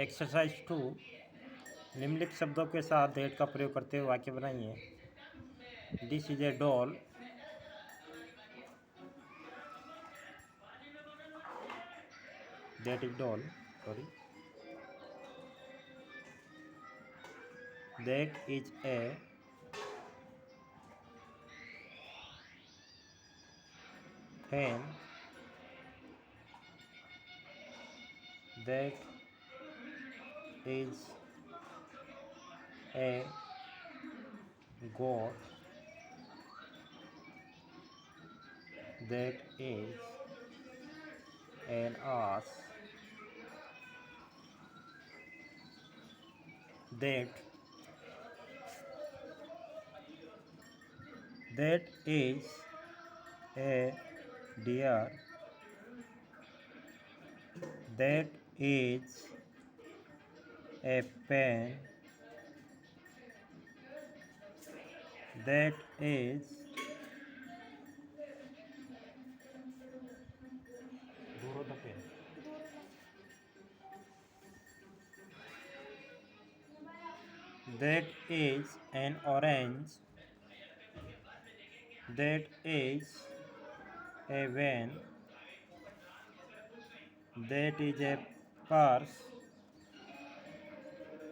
Exercise 2 निम्नलिखित शब्दों के साथ दैट का प्रयोग करते हुए वाक्य बनाइए। This is a doll. That is doll. Sorry. That is a fan. That is a goat. That is an ass. That is a deer. That is a pen. That is the pen. That is an orange. That is a van. That is a purse.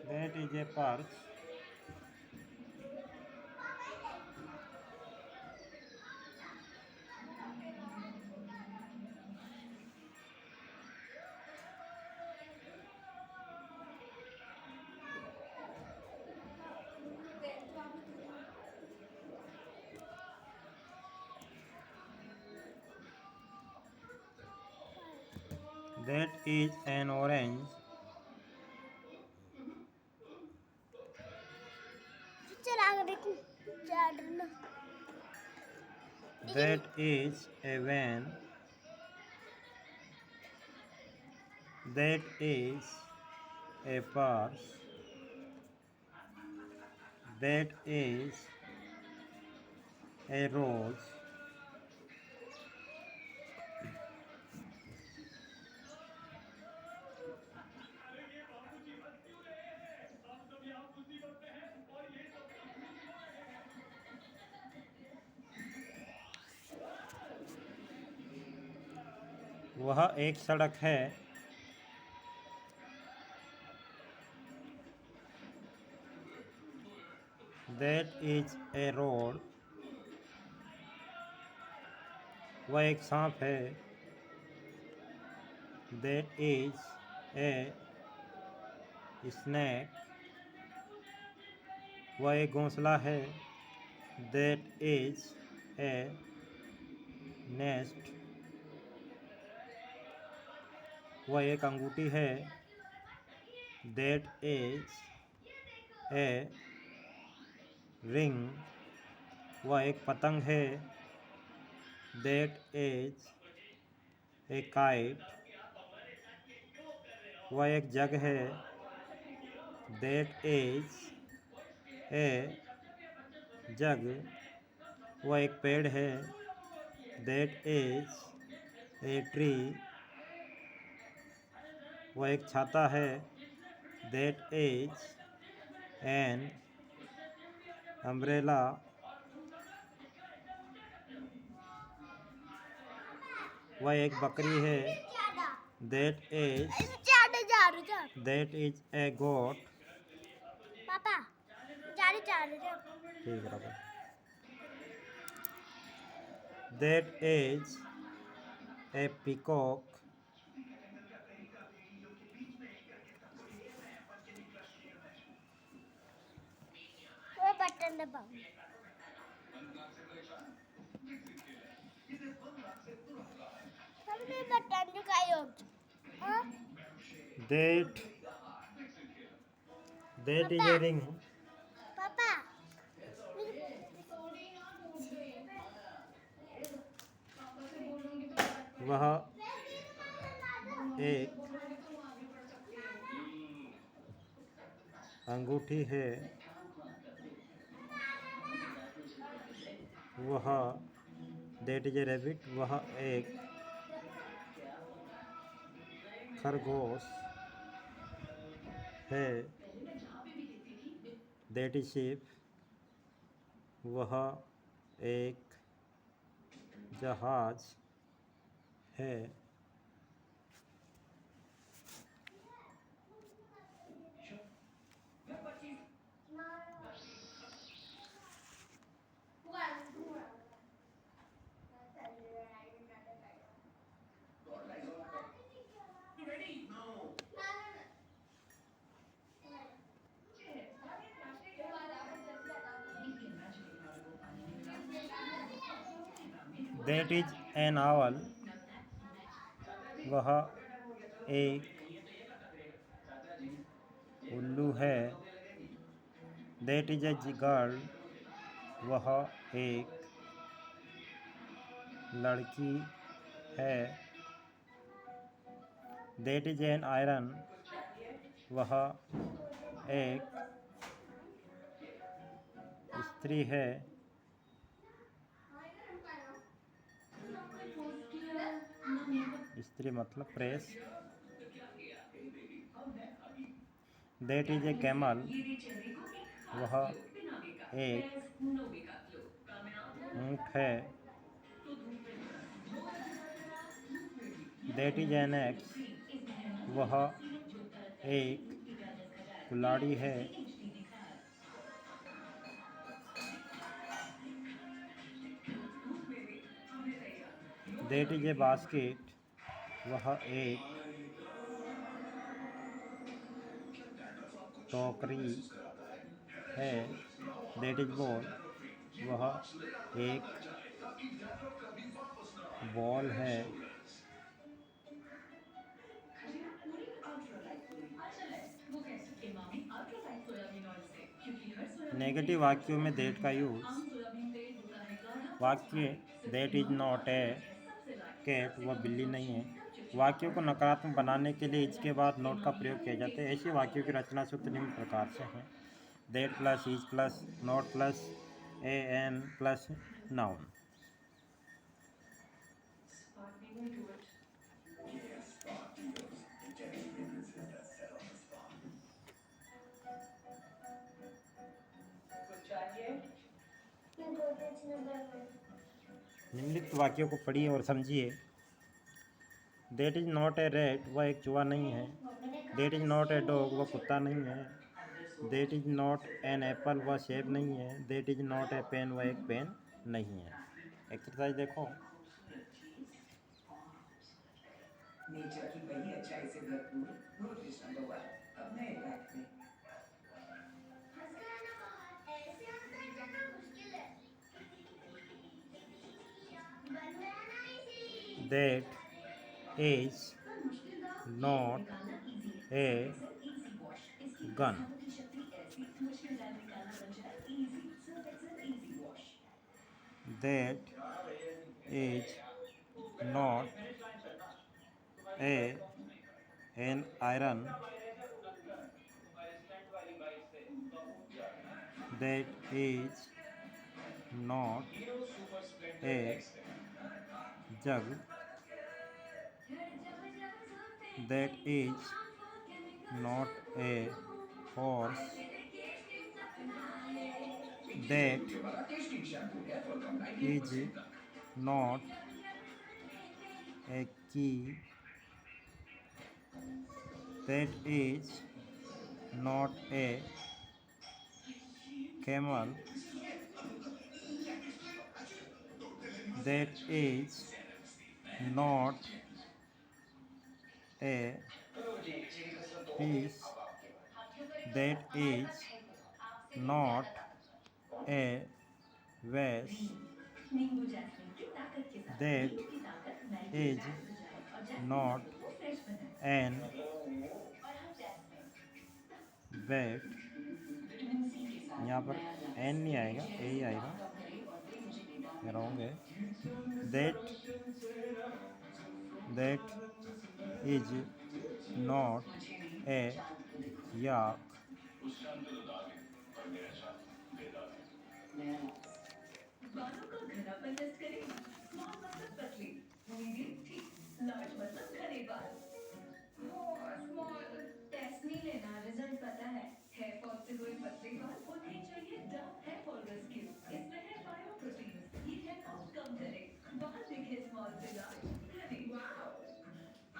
That is a purse. That is an orange. That is a van. That is a purse. That is a rose. वह एक सड़क है। That is a road. वह एक सांप है। That is a snake. वह एक घोंसला है। That is a nest. वह एक अंगूठी है। That is a ring. वह एक पतंग है। That is a kite. वह एक जग है। That is a जग। वह एक पेड़ है। That is a tree. वह एक छाता है। That is an umbrella. वह एक बकरी है। That is a goat. पापा ठीक है। That is a peacock. वो बटन दबाओ। हमने बटन दबाया। हाँ? That is a ring. पापा वह एक अंगूठी है। वह That is a rabbit. वह एक खरगोश है, दैट इज शिप, वह एक जहाज है। दैट इज एन owl, वह एक उल्लू है। दैट इज ए गर्ल, वह एक लड़की है। दैट इज एन आयरन, वह एक स्त्री है। स्त्री मतलब press. That is a camel, वह एक ऊँट है। दैट इज एन एक्स, वह एक कुल्हाड़ी है। दैट इज ए बास्केट, वह एक टोकरी है। दैट इज बॉल, वह एक बॉल है। नेगेटिव वाक्यों में दैट का यूज। वाक्य that is not a cat, वह बिल्ली नहीं है। वाक्यों को नकारात्मक बनाने के लिए इसके बाद नोट का प्रयोग किया जाता है। ऐसे वाक्यों की रचना सूत्र निम्न प्रकार से हैं: that plus is plus not plus a an plus noun. निम्नलिखित वाक्यों को पढ़िए और समझिए। That is not a rat, वह एक चूहा नहीं है। That is not a dog, वह कुत्ता नहीं है। That is not an apple, वह सेब नहीं है। That is not a pen, वह एक पेन नहीं है। एक्सरसाइज देखो। नेचर की बड़ी अच्छाई से भरपूर गोदरेज नंबर 1 अब नए पैक में। हंसकर आना बाहर, ऐसे अंदर जाना मुश्किल है। बन गया ना easy. That is not a gun. That is not A an iron. That is not A jug. That is not A horse. That is not a key. That is not a camel. That is not a fish. That is not a vase. That is not an bat. यहाँ पर N नहीं आएगा, ए ही आएगा। Wrong है। That is not ए याक। बालों का घनापन test करें। Small मतलब पतले, मीडियम ठीक, लार्ज मतलब घने बाल। स्मॉल टेस्ट नहीं लेना, रिजल्ट हेयर फॉल से हुए पतले बाल उन्हें चाहिए डव हेयर फॉल रेस्क्यू। इसमें है बायो प्रोटीन, ये हेयर फॉल कम करे, बाल दिखे स्मॉल से लार्ज, घने।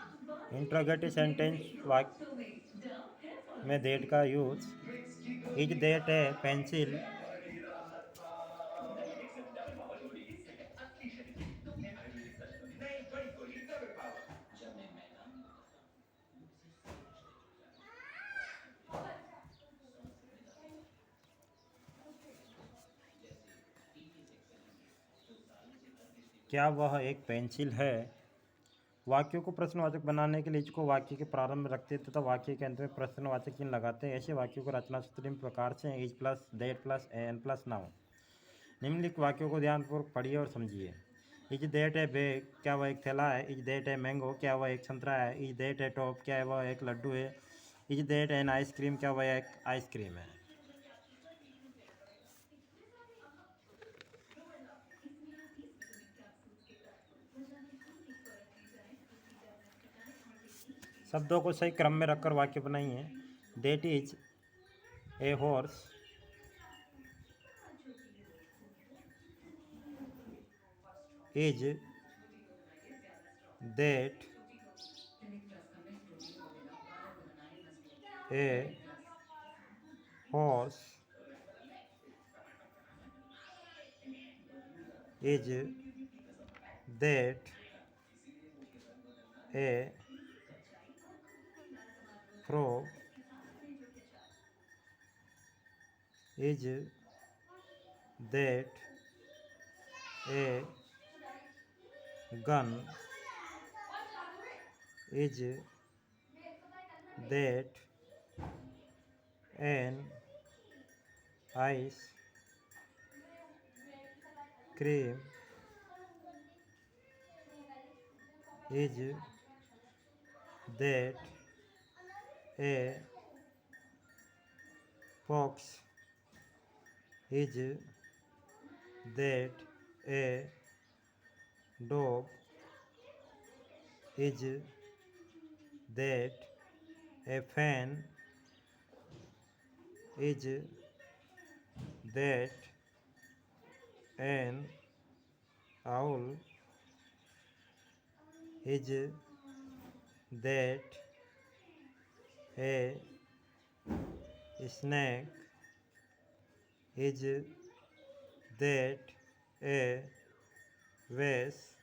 अब बाल दिखे इंट्रोगेटिव घने सेंटेंस बड़े वाक्य हाथों में डव हेयर फॉल में देट का use. Is that a pencil? क्या वह एक पेंसिल है? वाक्यों को प्रश्नवाचक बनाने के लिए इसको वाक्य के प्रारंभ में रखते हैं तथा वाक्य के अंत में प्रश्नवाचक चिन्ह लगाते हैं। ऐसे वाक्यों को रचना सूत्र निम्न प्रकार से is plus that plus an plus noun. निम्नलिखित वाक्यों को ध्यानपूर्वक पढ़िए और समझिए। Is that a bag? क्या वह एक थैला है? Is that a mango? क्या वह एक संतरा है? Is that a top? क्या वह एक लड्डू है? Is that an ice cream? क्या वह एक आइसक्रीम है? शब्दों को सही क्रम में रखकर वाक्य बनाइए। That is a horse. Is that a horse? Is that a frog? Is that a gun? Is that an ice cream? Is that a fox? Is that a dog? Is that a fan? Is that an owl? Is that a snake? Is that a vase?